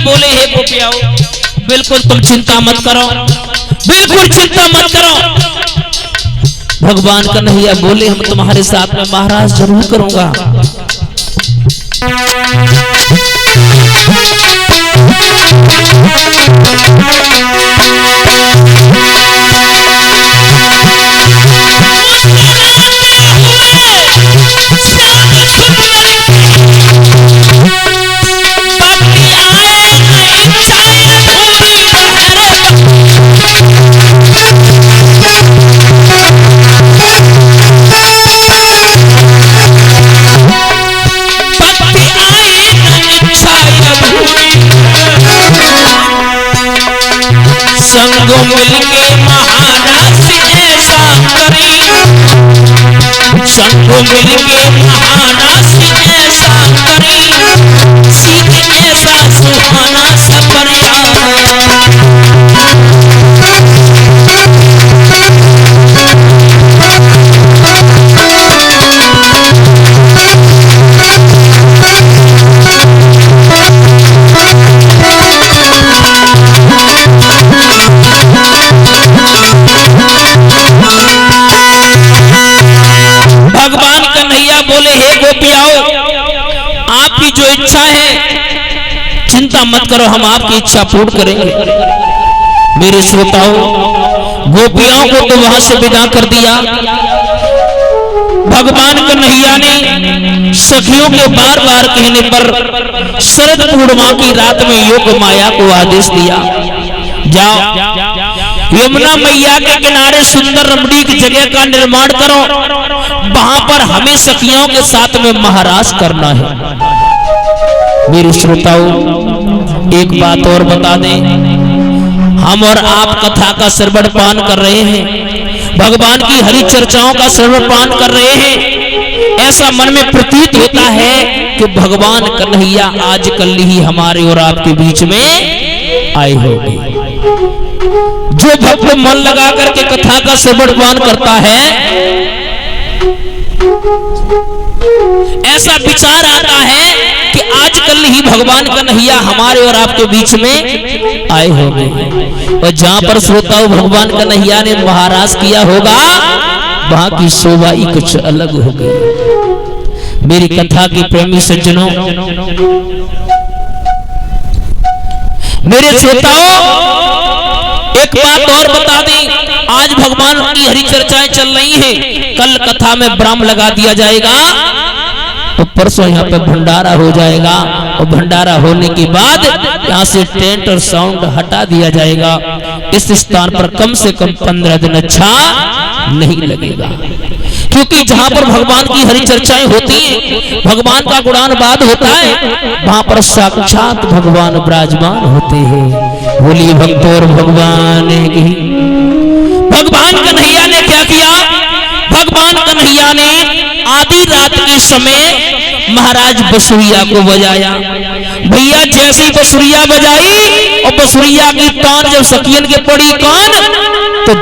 बोले हे गोपियाओ, बिल्कुल तुम चिंता मत करो, बिल्कुल चिंता मत करो। भगवान कन्हैया बोले हम तुम्हारे साथ में महाराज जरूर करूंगा। संगो मिलके महाराज ऐसा करी, संगो मिलके महाराज ऐसा करी, सीधे ऐसा सुहाना सपरिया। भगवान कन्हैया बोले हे गोपियाओ, आपकी जो इच्छा है चिंता मत करो, हम आपकी इच्छा पूर्ण करेंगे। मेरे श्रोताओं, गोपियाओं को तो वहां से विदा कर दिया। भगवान कन्हैया ने सखियों के बार बार कहने पर शरद पूर्णिमा की रात में योग माया को आदेश दिया, जाओ यमुना मैया के किनारे सुंदर रमणीक जगह का निर्माण करो, वहां पर हमें सखियों के साथ में महाराज करना है। मेरे श्रोताओं, एक बात और बता दें, हम और आप कथा का श्रवण पान कर रहे हैं, भगवान की हरि चर्चाओं का श्रवण पान कर रहे हैं। ऐसा मन में प्रतीत होता है कि भगवान कन्हैया आज कल ही हमारे और आपके बीच में आए होंगे। जो भक्त मन लगा करके कथा का श्रवण पान करता है, ऐसा विचार आता है कि आजकल ही भगवान कन्हैया हमारे और आपके बीच में आए होंगे। और जहां पर श्रोताओं भगवान कन्हैया ने महाराज किया होगा, वहां की शोभा ही कुछ अलग होगी। मेरी कथा के प्रेमी सज्जनों, मेरे श्रोताओं, एक बात और बता दें, आज भगवान की हरि चर्चाएं चल रही हैं, कल कथा में ब्राह्म लगा दिया जाएगा, तो परसों यहाँ पे भंडारा हो जाएगा, और भंडारा होने के बाद यहाँ से टेंट और साउंड हटा दिया जाएगा। इस स्थान पर कम से कम 15 दिन अच्छा नहीं लगेगा, क्योंकि जहां पर भगवान की हरि चर्चाएं होती हैं, भगवान का गुणानुवाद होता है, वहां पर साक्षात भगवान विराजमान होते हैं। बोलिए भक्त और भगवान की। भगवान कन्हैया ने क्या किया? भगवान कन्हैया ने आधी रात के समय महाराज बसुरिया को बजाया। भैया जैसी बसुरिया बजाई और बसुरिया की तान जब सखियन के पड़ी कान, तो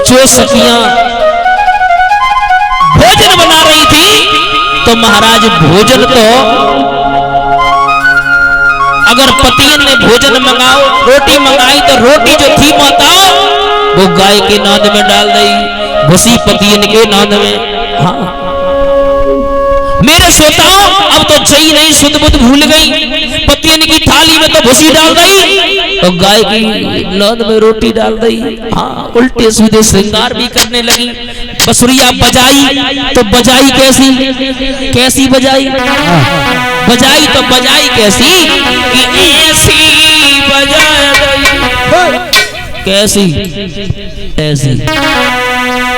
जो सखियां भोजन बना रही थी, तो महाराज भोजन तो अगर पतियन ने भोजन मंगाओ, रोटी मंगाई, तो रोटी जो थी माताओ वो गाय के नाद में डाल दी, भूसी पतियन के नाद में। हाँ मेरे श्रोताओं, अब तो जई नहीं सुध बुध भूल गई, पतियन की थाली में तो भूसी डाल दी और गाय की नाद में रोटी डाल दी। हाँ उल्टे सीधे श्रृंगार भी करने लगी। बसुरिया बजाई तो बजाई कैसी कैसी बजाई, बजाई तो बजाई कैसी कि ऐसी बजाई, कैसी ऐसी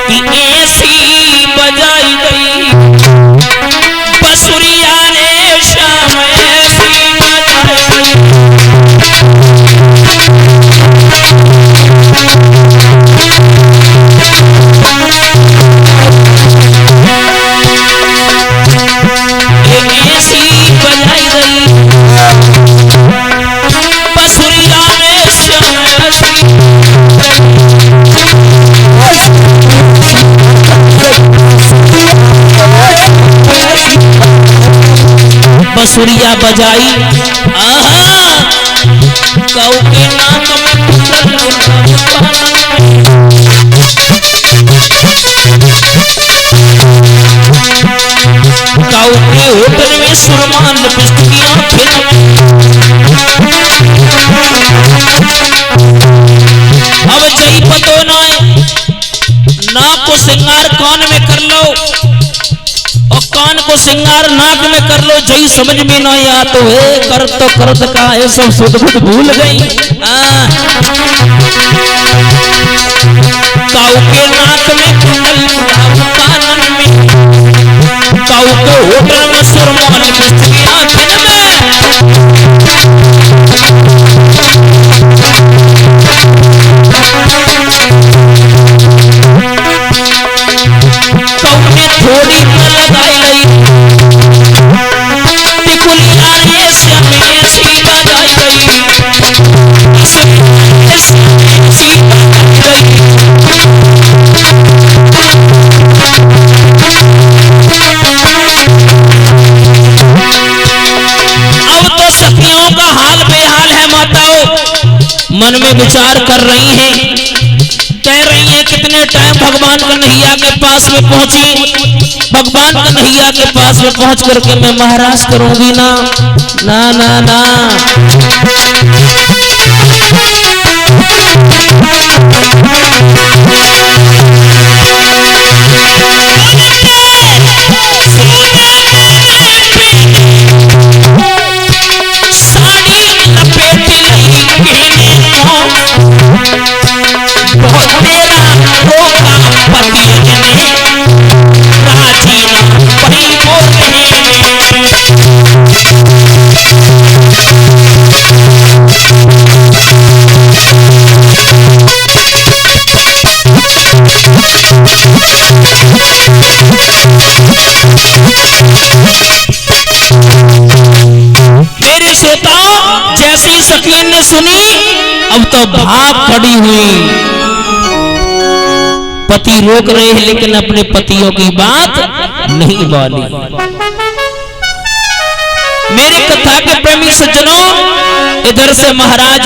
कि ऐसी बजाई गई बसुरिया ने शाम ऐसी बजाई। बांसुरिया बजाई, आहा काऊ के नाक में काऊ के होटल में सुरमान लिपस्टिकियां अब जई पतो नाक को सिंगार कान में कर लो और कान को सिंगार नाक में कर लो, जई समझ में ना आ तो है करत का है सब सुध बुध भूल गई। काऊ के नाक में कुंडल कानन में, काऊ के होटल में सुरमान लिपस्टिकियां थोड़ी लगाई गई टिकुलिया ऐसे में सी लगाई गई, अब तो सखियों का हाल बेहाल है। माताओं मन में विचार कर रही हैं, कह रही है कितने टाइम भगवान कन्हैया के पास में पहुंची, भगवान कन्हैया के पास में पहुंच करके मैं महाराज करूंगी ना ना ना ना। जैसी सखियों ने सुनी अब तो भाग खड़ी हुई, पति रोक रहे हैं लेकिन अपने पतियों की बात नहीं मानी। मेरी कथा के प्रेमी सज्जनों, इधर से महाराज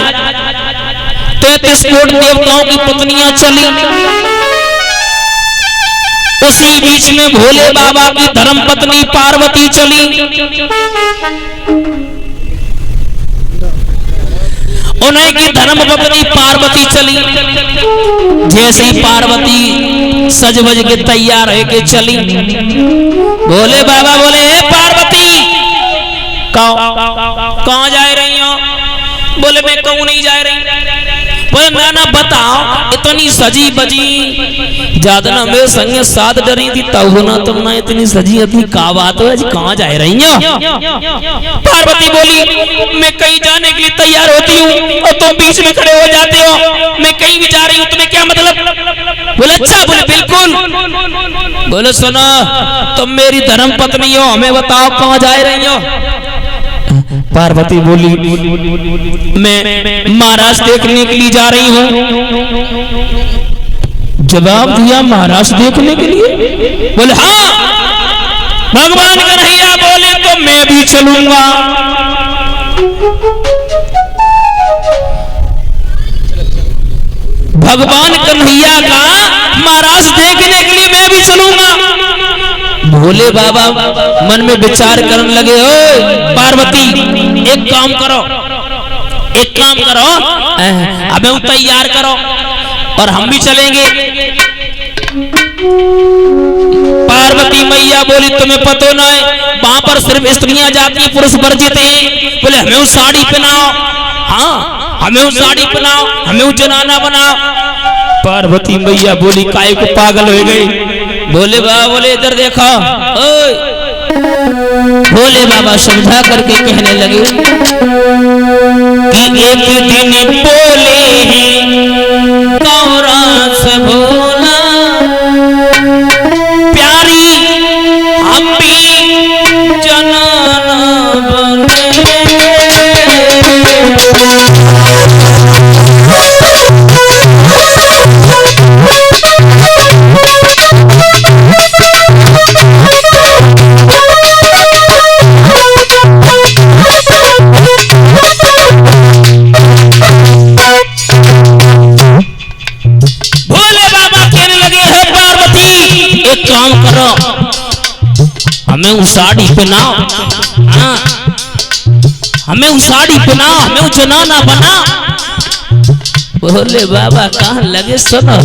33 कोट देवताओं की पत्नियां चली, उसी बीच में भोले बाबा की धर्म पत्नी पार्वती चली। उन्हीं की धर्म पत्नी पार्वती चली। जैसे ही पार्वती सज बज के तैयार है के चली, भोले बाबा बोले हे पार्वती कहाँ जा रही हो? बोले मैं कहूँ नहीं जा रही। बोले ना ना बताओ, इतनी सजी बजी जादना मेरे संगे साथ डरी थी तब ना तुम ना इतनी सजी इतनी का बात है, कहाँ जा रही हो? पार्वती बोली मैं कहीं जाने के लिए तैयार होती हूँ और तुम बीच में खड़े हो जाते हो, मैं कहीं भी जा रही हूँ, तुम्हें क्या मतलब? बोले अच्छा। बोले बिल्कुल। बोले सुनो तुम मेरी धर्म पत्नी हो, हमें बताओ कहाँ जा रही हो? पार्वती बोली मैं महाराज देखने के लिए जा रही हूँ। जवाब दिया महाराज देखने के लिए? बोले हाँ। भगवान कन्हैया बोले तो मैं भी चलूंगा। भगवान कन्हैया का महाराज देखने के लिए मैं भी चलूंगा। भोले बाबा मन में विचार करने लगे, ओ पार्वती एक काम करो हमें तैयार करो और हम भी चलेंगे। पार्वती मैया बोली तुम्हें पता ना है वहां पर सिर्फ स्त्रियां जाती हैं, पुरुष वर्जित हैं। बोले हमें वो साड़ी पहनाओ, हाँ हमें वो साड़ी पहनाओ, हमें वो जनाना बनाओ। पार्वती मैया बोली काय को पागल हो गई। भोले बाबा बोले इधर देखो। भोले बाबा समझा करके कहने लगे कि एक दिन बोले हैं कौरा से भोला प्यारी हम भी जनाना बने। हमें वो साड़ी पहनाओ, हाँ हमें वो साड़ी पहनाओ, हमें वो जनाना बना। बोले बाबा कहाँ लगे सुनो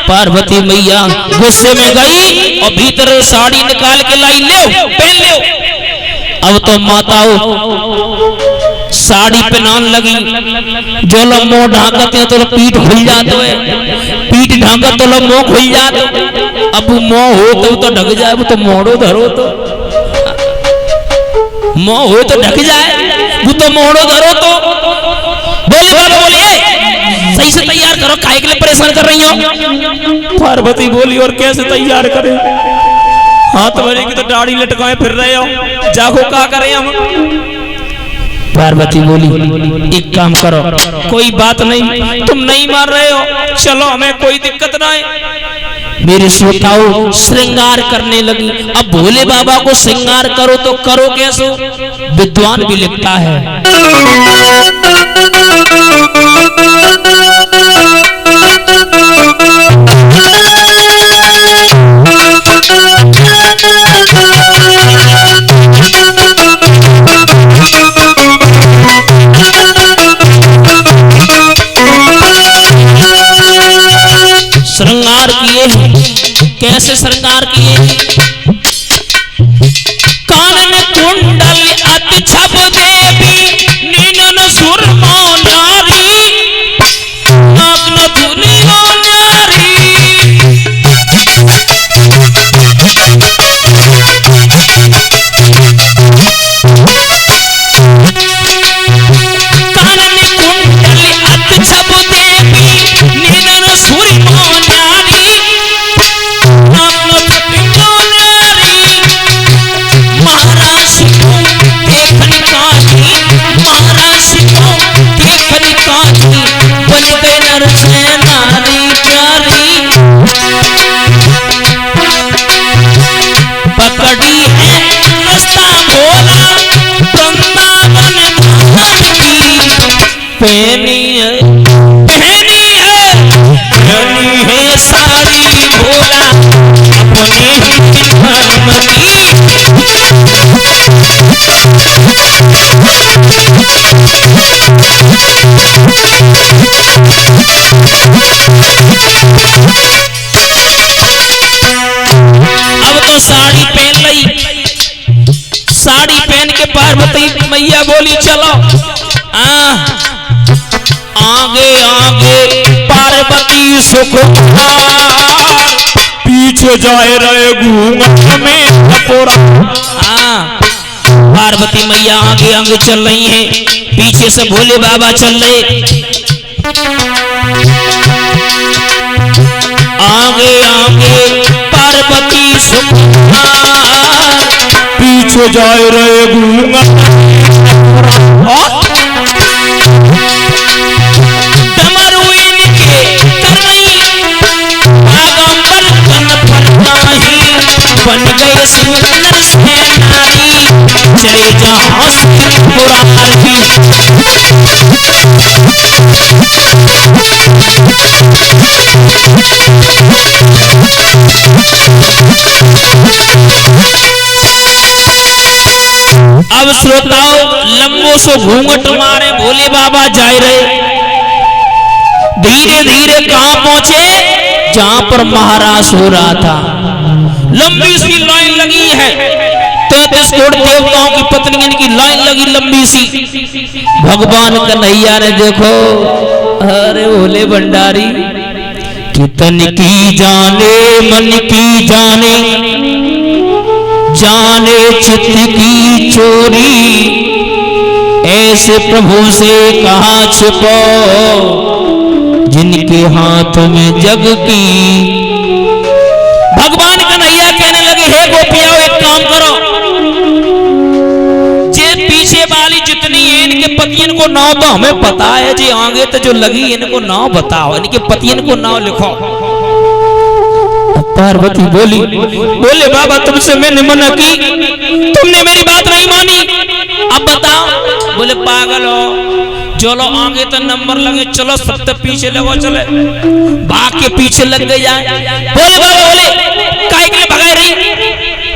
पार्वती मैया गुस्से में गई और भीतर साड़ी निकाल के लाई, ले पहन ले। अब तो माताओं साड़ी पहनान लगी। जो लोग मुंह ढांकते हैं तो पीठ खुल जाते है, पीठ ढांका तो लोग मुंह खुल जाते। अब मुंह हो तो ढक जाए, वो तो मोड़ो धरो तो मुंह हो तो ढक जाए, वो तो मोड़ो धरो तो। बोले बाबा बोलिए सही से तैयार करो, काहे के लिए परेशान कर रही हो? पार्वती बोली और कैसे तैयार करें, हाथ भरे की तो दाढ़ी लटकाए फिर रहे हो, जागो क्या करें हम। पार्वती बोली एक काम करो, कोई बात नहीं, तुम नहीं मार रहे हो, चलो हमें कोई दिक्कत ना है। मेरे श्रोताओं श्रृंगार करने लगी। अब भोले बाबा को श्रृंगार करो तो करो कैसे? विद्वान भी लिखता है श्रृंगार किए हैं। कैसे श्रृंगार किए हैं? कान में कुंडल अति छप देवी नीनन सुरमा नारी नाक न दुनिया नारी। कान में कुंडल अति छप देवी नीनन सुरमा पहनी है साड़ी भोला अपने धर्म की। अब तो साड़ी पहन ली, साड़ी पहन के पार्वती मैया बोली चलो आगे आगे पार्वती सुख पीछे जाए रहे घूंघट में कपोरा। हाँ पार्वती मैया आगे आगे चल रही हैं, पीछे से भोले बाबा चल रहे। आगे आगे पार्वती सुख पीछे जाए रहे घूंघट बन गए सुंदर सेनानी चले जहां पुरानी। अब श्रोताओं लंबो सो घूंघट मारे भोले बाबा जाए रहे। धीरे धीरे कहां पहुंचे? जहां पर महाराज हो रहा था। लंबी सी लाइन लगी है, 33 करोड़ देवताओं की पत्नियों की लाइन लगी लंबी सी। भगवान कन्हैया ने देखो, अरे भोले भंडारी, कितन की जाने मन की जाने, जाने चित्त की चोरी, ऐसे प्रभु से कहाँ छिपो, जिनके हाथ में जग की। भगवान कन्हैया कहने लगे, हे गोपियाओ, एक काम करो, जे पीछे वाली जितनी है इनके पतियन को नाव तो हमें पता है, जी आगे तो जो लगी इनको नाव बताओ, इनके पतियन को नाव लिखो। पार्वती बोली, बोले बाबा तुमसे मैंने मना की, तुमने मेरी बात नहीं मानी, अब बताओ। बोले पागल हो, चलो आगे तो नंबर लगे, चलो सब तो पीछे लगो, चले भाग के पीछे लग गए जाए। बोले बाबा, बोले काहे के लिए भगाई रही?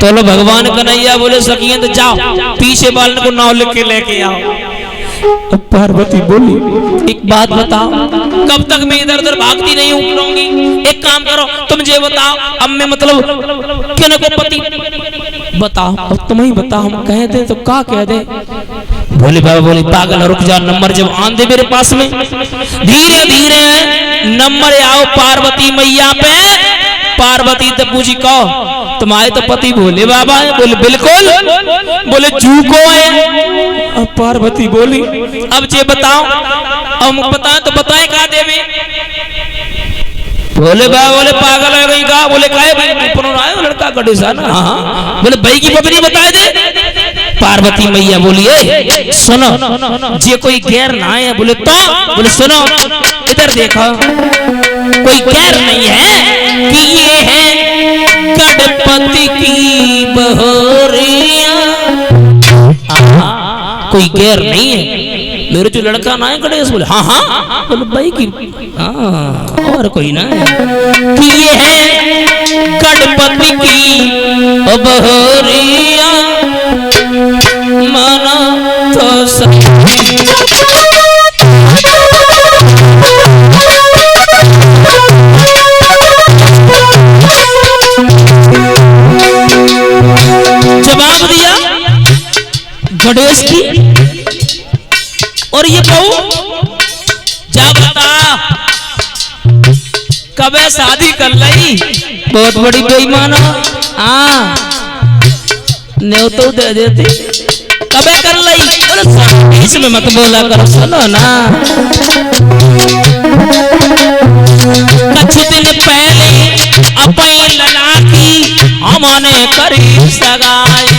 तो लो भगवान कन्हैया बोले, सखियां तो जाओ पीछे वाले को नाव लिख के लेके आओ। अब पार्वती बोली, एक बात बताओ, कब तक मैं इधर उधर भागती नहीं उठूंगी? एक काम करो, तुम ये बताओ, अब मैं मतलब किन को पति बताओ, अब तुम ही बताओ, हम कह दे तो क्या कह दे? बोले बाबा, बोले पागल, रुक जा, नंबर जब आन दे मेरे पास में। धीरे धीरे नंबर आओ पार्वती मैया पे। पार्वती तो पूछी, कहो तुम्हारे तो पति भोले बाबा है? बोले बिल्कुल। बोले झूठो है? अब पार्वती बोली, अब ये बताओ, अब बताए तो बताए कहा देवे? बोले बाबा, बोले पागल है कहीं का? बोले काहे भाई लड़का गडेसा ना। हाँ, बोले भाई की पत्नी बताए दे। पार्वती मैया बोली, सुनो, जे कोई गैर ना है? बोले तो? बोले सुनो, इधर देखो, कोई गैर नहीं है कि ये है गणपति की बहोरिया। कोई गैर नहीं है, मेरे जो लड़का ना है गणेश? बोले हाँ हाँ। बोले भाई की हाँ, और कोई ना है कि ये है गणपति की बहोरिया, माना तो सही। जवाब दिया गणेश की, और ये कहू जा बता कबे शादी कर ली? बहुत बड़ी बेईमान हो। हाँ, न्योतो दे देती, कबे कर ली? बोले इसमें मत बोला करो, सुनो ना। कुछ दिन पहले अपनी लला की हमने करी सगाई,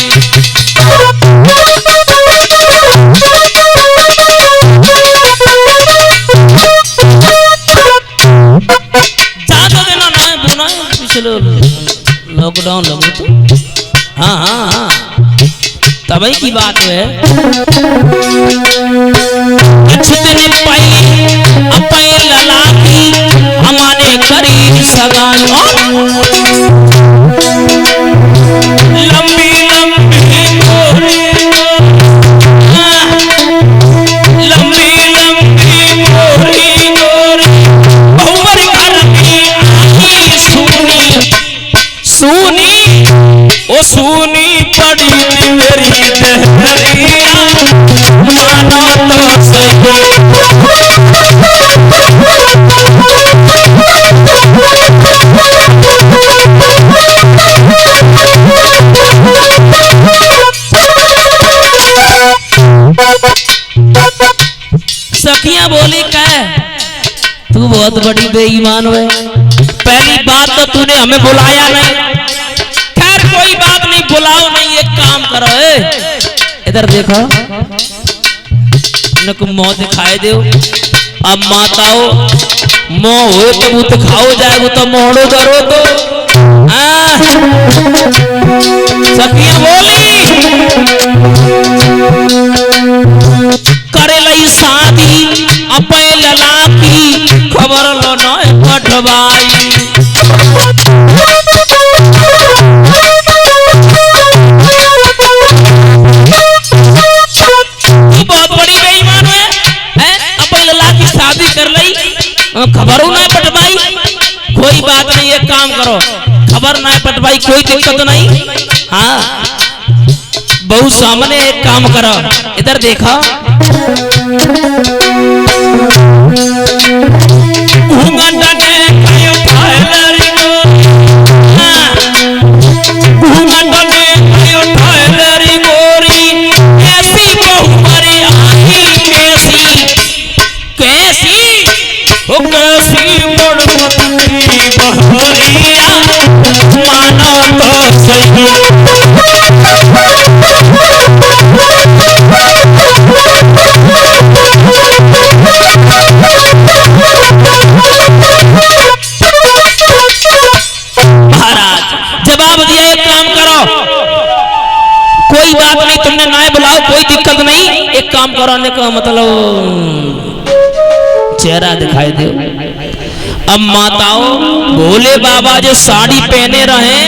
लॉकडाउन लगो तो। हाँ हाँ हाँ, तभी की बात है। कुछ दिन पहले अपने लला की हमने करी सगाई, लंबी लंबी गोरी, लंबी लंबी गोरी गोरी, बहुवर घर की आई सुनी, सुनी ओ सुनी पड़ी मेरी दहरिया, मानो तो सही। सखियां बोली, कह तू बहुत बड़ी बेईमान है, पहली बात तो तूने हमें बुलाया नहीं। खैर कोई बात नहीं, बुलाओ नहीं, एक काम करो, इधर देखो, इनको मुंह दिखाई दो। अब माताओ मोह हो तो वो तो खाओ जाए, वो तो मोड़ो करो तो। सखियां बोली, करे लई शादी अपने लला की, खबर लो न पठवाई। बहुत बड़ी बेईमान है, अपने लला की शादी कर लई, खबरों ना पठवाई। कोई बात नहीं, एक काम करो, खबर ना पटवाई कोई दिक्कत नहीं। हाँ बहु सामने एक काम करो, इधर देखो कोई बात नहीं, तुमने ना बुलाओ कोई दिक्कत नहीं। एक काम कराने का मतलब चेहरा दिखाई दो। अब माताओं भोले बाबा जो साड़ी पहने रहे,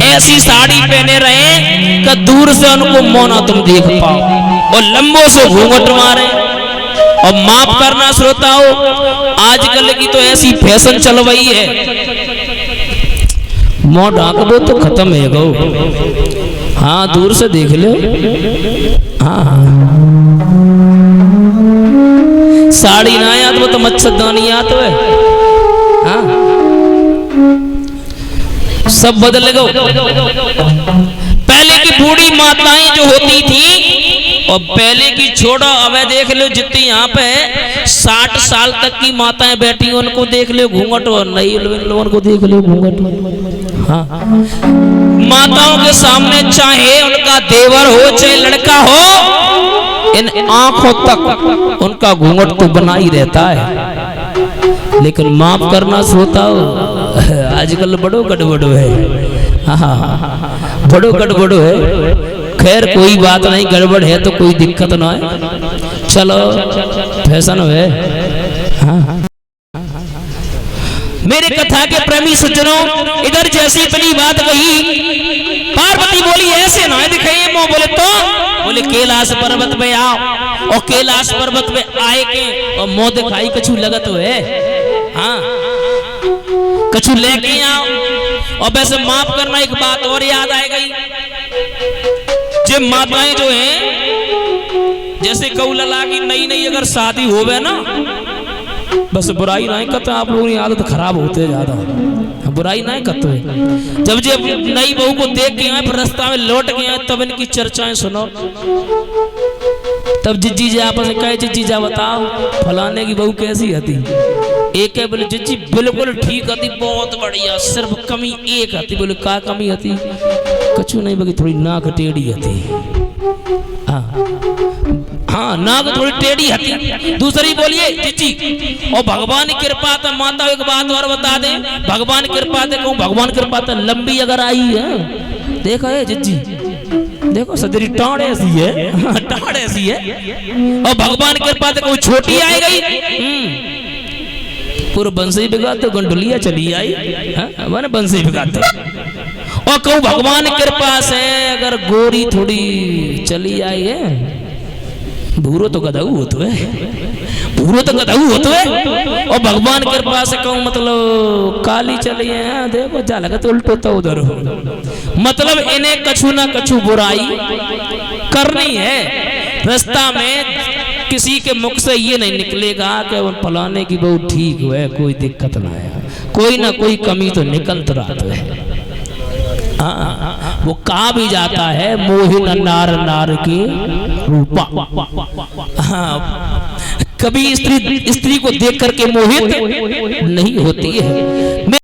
ऐसी साड़ी पहने रहे कि दूर से उनको मौना तुम देख पाओ, और लंबो से घूंघट मारे। और माफ करना श्रोताओं, आजकल की तो ऐसी फैशन चल रही है, मुंह ढाक दो तो खत्म है गो। हाँ दूर से देख लो। हाँ साड़ी ना याद वो तो मच्छरदानी याद है। हाँ सब बदल गो। पहले की बूढ़ी माताएं जो होती थी, और पहले की छोड़ो, अब देख लो जितनी यहाँ पे 60 साल तक की माताएं बैठी उनको देख लो घूंघट, और नई लोगों को देख लो घूंघट। हाँ माताओं के सामने चाहे उनका देवर हो चाहे लड़का हो, इन आंखों तक उनका घूंघट तो बना ही रहता है। लेकिन माफ करना सोता हो, आजकल बड़ो गड़बड़ है। हाँ बड़ो गड़बड़ है। खैर कोई बात नहीं, गड़बड़ है तो कोई दिक्कत ना है, चलो फैशन है। हाँ मेरे कथा के प्रेमी सज्जनों, इधर जैसी इतनी बात कही, पार्वती बोली ऐसे ना दिखाइए मुंह, बोले तो बोले कैलाश पर्वत पे आओ। और कैलाश पर्वत पे आए के और मुंह दिखाई कछु लगत है। हाँ कछु लेके आओ। और वैसे माफ करना, एक बात और याद आ गई, जो माताएं जो हैं, जैसे कौलला की नई नई अगर शादी होवे ना, बस बुराई ना करते, आप लोगों की आदत खराब होते ज्यादा, बुराई ना करते। जब जब नई बहू को देख के आए, फिर रास्ता में लौट के आए, तब इनकी चर्चाएं सुनो। तब जिज्जी जी आपस में कहे, जिज्जी जा बताओ फलाने की बहू कैसी हती। एक है बोले जिज्जी बिल्कुल ठीक हती, बहुत बढ़िया, सिर्फ कमी एक हती। बोले का कमी हती? कछु नहीं बल्कि थोड़ी नाक टेढ़ी हती। हाँ नाक थोड़ी टेढ़ी हती। दूसरी बोलिए जिज्जी, और भगवान की कृपा तो माता एक बात और बता दे, भगवान की कृपा से कहूँ, भगवान की कृपा तो लंबी अगर आई है, देखो है जिज्जी, देखो सदरी टाड़ ऐसी है, टाड़ ऐसी है। और भगवान की कृपा से कहूँ छोटी आई गई, पूरा बंसी बिगाते गंडुलिया चली आई, मैंने बंसी बिगाते। और कहूँ भगवान की कृपा से अगर गोरी थोड़ी चली आई है, भूरो तो गदाऊ होते है, भूरो तो गदाऊ होते है। और भगवान की कृपा से कहूँ मतलब काली चली है, देखो जा लगा तो उल्टो तो उधर हो। मतलब इन्हें कछु ना कछु बुराई करनी है। रास्ता में किसी के मुख से ये नहीं निकलेगा कि वो फलाने की बहू ठीक है, कोई दिक्कत ना है, कोई ना कोई कमी तो निकलता रहता है। वो कहा भी जाता है, मोहित नार नार के रूपा। कभी स्त्री को देख करके मोहित नहीं होती है।